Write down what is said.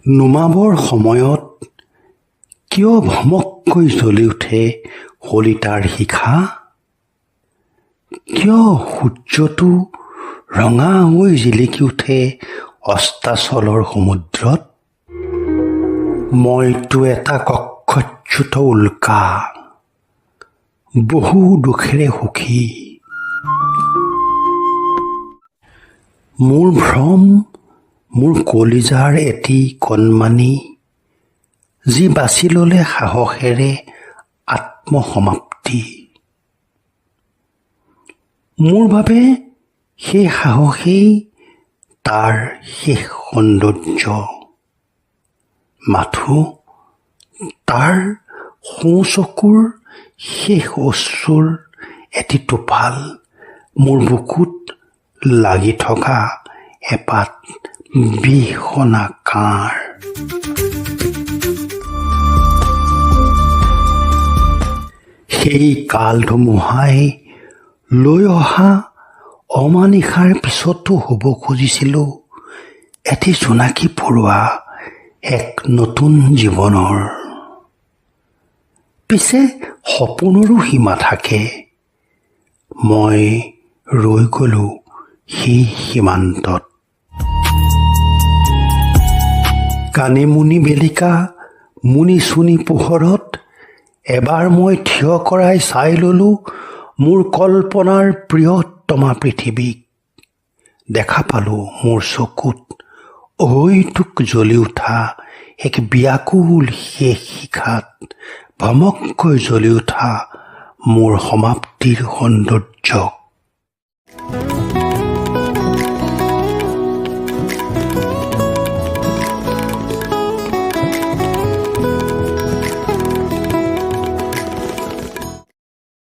নুমাবৰ সময়ত কিয় ভমককৈ জ্বলি উঠে কলিতাৰ শিখা? কিয় সূৰ্যটো ৰঙা হৈ জিলিকি উঠে অস্তাচলৰ সমুদ্ৰত? মইতো এটা কক্ষচ্যুত উল্কা, বহু দুখেৰে সুখী। মোৰ ভ্ৰম, মোৰ কলিজাৰ এটি কণমানি, যি বাছি ল'লে সাহসেৰে আত্মসমাপ্তি। মোৰ বাবে সেই সাহসেই তাৰ শেষ সৌন্দৰ্য। মাথো তাৰ সোঁ চকুৰ শেষ অশ্ৰুৰ এটি টোপাল মোৰ বুকুত লাগি থকা এপাত বিষণা কাঁড়। সেই কাল ধুমুহাই লৈ অহা অমানিশাৰ পিছতো হ'ব খুজিছিলোঁ এটি জোনাকী পৰুৱা এক নতুন জীৱনৰ। পিছে সপোনৰো সীমা থাকে, মই ৰৈ গ'লো সেই সীমান্তত। কানি মুনি বেলিকা মুনি চুনি পোহৰত এবাৰ মই থিয় কৰাই চাই ল'লো মোৰ কল্পনাৰ প্ৰিয়তমা পৃথিৱীক। দেখা পালোঁ মোৰ চকুত অহৈতুক জ্বলি উঠা এক ব্যাকুল শেষ শিখাত ভমককৈ জ্বলি উঠা মোৰ সমাপ্তিৰ সৌন্দৰ্যক।